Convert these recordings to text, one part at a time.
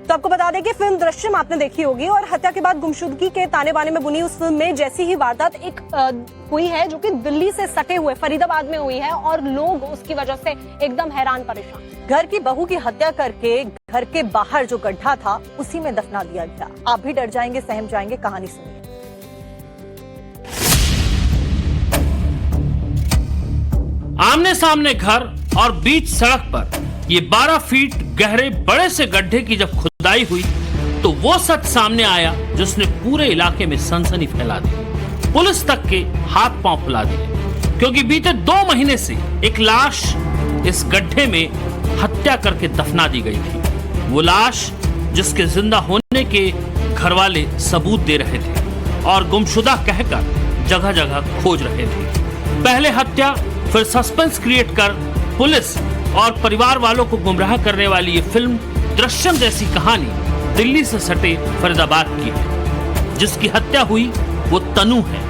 तो आपको बता दें कि फिल्म दृश्यम आपने देखी होगी और हत्या के बाद गुमशुदगी के ताने बाने में बुनी उस फिल्म में जैसी ही वारदात एक हुई है जो कि दिल्ली से सटे हुए फरीदाबाद में हुई है और लोग उसकी वजह से एकदम हैरान परेशान। घर की बहू की हत्या करके घर के बाहर जो गड्ढा था उसी में दफना दिया गया। आप भी डर जाएंगे, सहम जाएंगे, कहानी सुनिए। आमने सामने घर और बीच सड़क पर ये 12 फीट गहरे बड़े से गड्ढे की जब खुदाई हुई तो वो सच सामने आया जिसने पूरे इलाके में सनसनी फैला दी। पुलिस तक के हाथ पांव फुला दिए क्योंकि बीते 2 महीने से एक लाश इस गड्ढे में हत्या करके दफना दी गई थी। वो लाश जिसके जिंदा होने के घर वाले सबूत दे रहे थे और गुमशुदा कहकर जगह जगह खोज रहे थे। पहले हत्या फिर सस्पेंस क्रिएट कर पुलिस और परिवार वालों को गुमराह करने वाली ये फिल्म दृश्यम जैसी कहानी दिल्ली से सटे फरीदाबाद की है। जिसकी हत्या हुई वो तनु है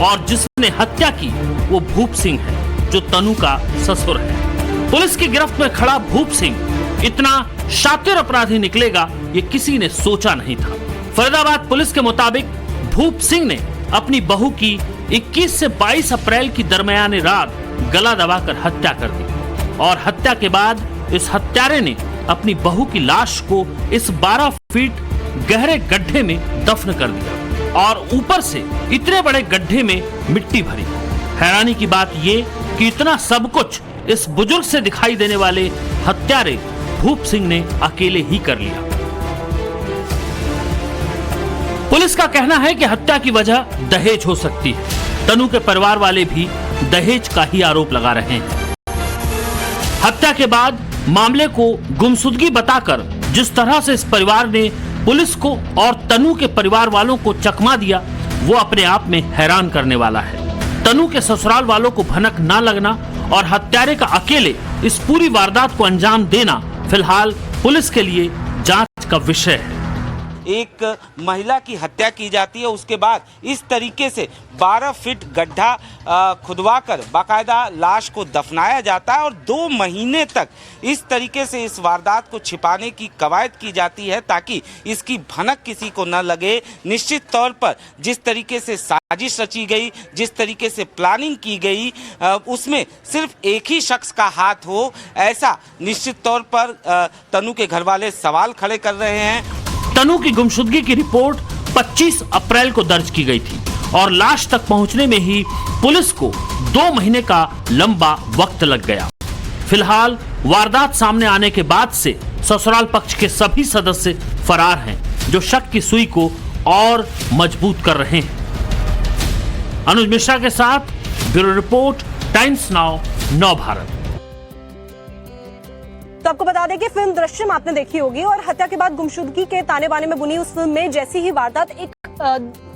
और जिसने हत्या की वो भूप सिंह है जो तनु का ससुर है। पुलिस की गिरफ्त में खड़ा भूप सिंह इतना शातिर अपराधी निकलेगा ये किसी ने सोचा नहीं था। फरीदाबाद पुलिस के मुताबिक भूप सिंह ने अपनी बहू की 21 से 22 अप्रैल की दरमियानी रात गला दबाकर हत्या कर दी और हत्या के बाद इस हत्यारे ने अपनी बहू की लाश को इस 12 फीट गहरे गड्ढे में दफन कर दिया और ऊपर से इतने बड़े गड्ढे में मिट्टी भरी। हैरानी की बात ये कि इतना सब कुछ इस बुजुर्ग से दिखाई देने वाले हत्यारे भूप सिंह ने अकेले ही कर लिया। पुलिस का कहना है कि हत्या की वजह दहेज हो सकती है। तनु के परिवार वाले भी दहेज का ही आरोप लगा रहे हैं। हत्या के बाद मामले को गुमशुदगी बताकर जिस तरह से इस परिवार ने पुलिस को और तनु के परिवार वालों को चकमा दिया वो अपने आप में हैरान करने वाला है। तनु के ससुराल वालों को भनक ना लगना और हत्यारे का अकेले इस पूरी वारदात को अंजाम देना फिलहाल पुलिस के लिए जांच का विषय है। एक महिला की हत्या की जाती है, उसके बाद इस तरीके से 12 फीट गड्ढा खुदवाकर बाकायदा लाश को दफनाया जाता है और 2 महीने तक इस तरीके से इस वारदात को छिपाने की कवायद की जाती है ताकि इसकी भनक किसी को न लगे। निश्चित तौर पर जिस तरीके से साजिश रची गई, जिस तरीके से प्लानिंग की गई, उसमें सिर्फ एक ही शख्स का हाथ हो, ऐसा निश्चित तौर पर तनु के घर वाले सवाल खड़े कर रहे हैं। तनु की गुमशुदगी की रिपोर्ट 25 अप्रैल को दर्ज की गई थी और लाश तक पहुंचने में ही पुलिस को 2 महीने का लंबा वक्त लग गया। फिलहाल वारदात सामने आने के बाद से ससुराल पक्ष के सभी सदस्य फरार हैं जो शक की सुई को और मजबूत कर रहे हैं। अनुज मिश्रा के साथ ब्यूरो रिपोर्ट, टाइम्स नाउ, नव भारत। तो आपको बता दें कि फिल्म दृश्यम आपने देखी होगी और हत्या के बाद गुमशुदगी के ताने बाने में बुनी उस फिल्म में जैसी ही वारदात एक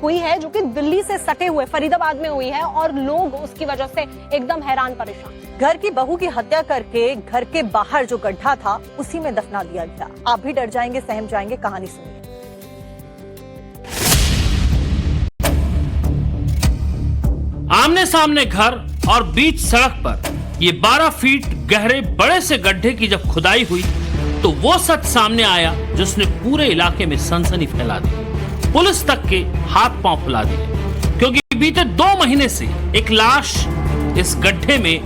हुई है जो कि दिल्ली से सटे हुए फरीदाबाद में हुई है और लोग उसकी वजह से एकदम हैरान परेशान। घर की बहू की हत्या करके घर के बाहर जो गड्ढा था उसी में दफना दिया गया। आप भी डर जाएंगे, सहम जाएंगे, कहानी सुनिए। आमने सामने घर और बीच सड़क पर ये 12 फीट गहरे बड़े से गड्ढे की जब खुदाई हुई तो वो सच सामने आया जिसने पूरे इलाके में सनसनी फैला दी। पुलिस तक के हाथ पांव फुला दिए क्योंकि बीते 2 महीने से एक लाश इस गड्ढे में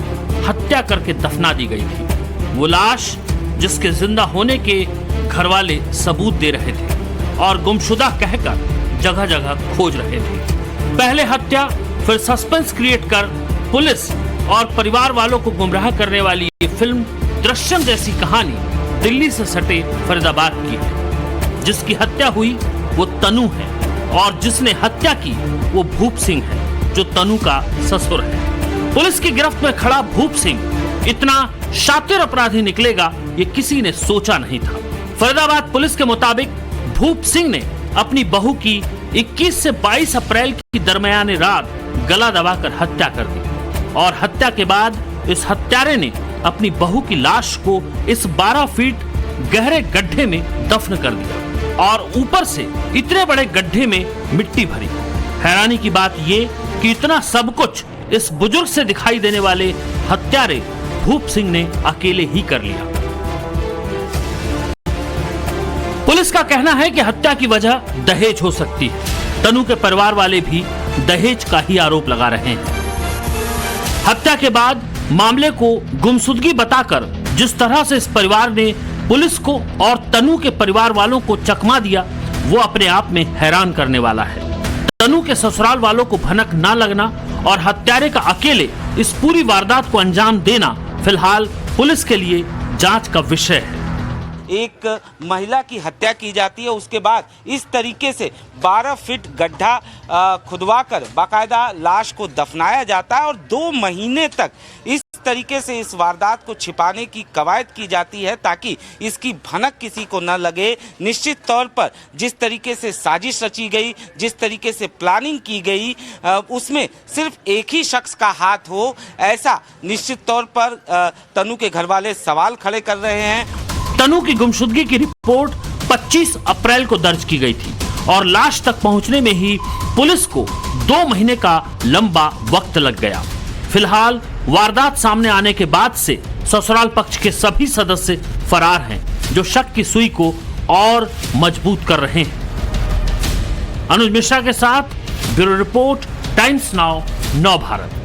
हत्या करके दफना दी गई थी। वो लाश जिसके जिंदा होने के घर वाले सबूत दे रहे थे और गुमशुदा कहकर जगह जगह खोज रहे थे। पहले हत्या फिर सस्पेंस क्रिएट कर पुलिस और परिवार वालों को गुमराह करने वाली ये फिल्म दृश्यम जैसी कहानी दिल्ली से सटे फरीदाबाद की है। जिसकी हत्या हुई वो तनु है और जिसने हत्या की वो भूप सिंह है जो तनु का ससुर है। पुलिस की गिरफ्त में खड़ा भूप सिंह इतना शातिर अपराधी निकलेगा ये किसी ने सोचा नहीं था। फरीदाबाद पुलिस के मुताबिक भूप सिंह ने अपनी बहू की 21 से 22 अप्रैल की दरमियानी रात गला दबाकर हत्या कर दी और हत्या के बाद इस हत्यारे ने अपनी बहू की लाश को इस 12 फीट गहरे गड्ढे में दफन कर दिया और ऊपर से इतने बड़े गड्ढे में मिट्टी भरी। हैरानी की बात ये कि इतना सब कुछ इस बुजुर्ग से दिखाई देने वाले हत्यारे भूप सिंह ने अकेले ही कर लिया। पुलिस पुलिस का कहना है कि हत्या की वजह दहेज हो सकती है। तनु के परिवार वाले भी दहेज का ही आरोप लगा रहे हैं। हत्या के बाद मामले को गुमशुदगी बताकर जिस तरह से इस परिवार ने पुलिस को और तनु के परिवार वालों को चकमा दिया, वो अपने आप में हैरान करने वाला है। तनु के ससुराल वालों को भनक ना लगना और हत्यारे का अकेले इस पूरी वारदात को अंजाम देना फिलहाल पुलिस के लिए जांच का विषय है। एक महिला की हत्या की जाती है, उसके बाद इस तरीके से 12 फीट गड्ढा खुदवाकर बाकायदा लाश को दफनाया जाता है और 2 महीने तक इस तरीके से इस वारदात को छिपाने की कवायद की जाती है ताकि इसकी भनक किसी को न लगे। निश्चित तौर पर जिस तरीके से साजिश रची गई, जिस तरीके से प्लानिंग की गई, उसमें सिर्फ एक ही शख्स का हाथ हो, ऐसा निश्चित तौर पर तनु के घर वाले सवाल खड़े कर रहे हैं। तनु की गुमशुदगी की रिपोर्ट 25 अप्रैल को दर्ज की गई थी और लाश तक पहुंचने में ही पुलिस को 2 महीने का लंबा वक्त लग गया। फिलहाल वारदात सामने आने के बाद से ससुराल पक्ष के सभी सदस्य फरार हैं, जो शक की सुई को और मजबूत कर रहे हैं। अनुज मिश्रा के साथ ब्यूरो रिपोर्ट, टाइम्स नाउ, नव भारत।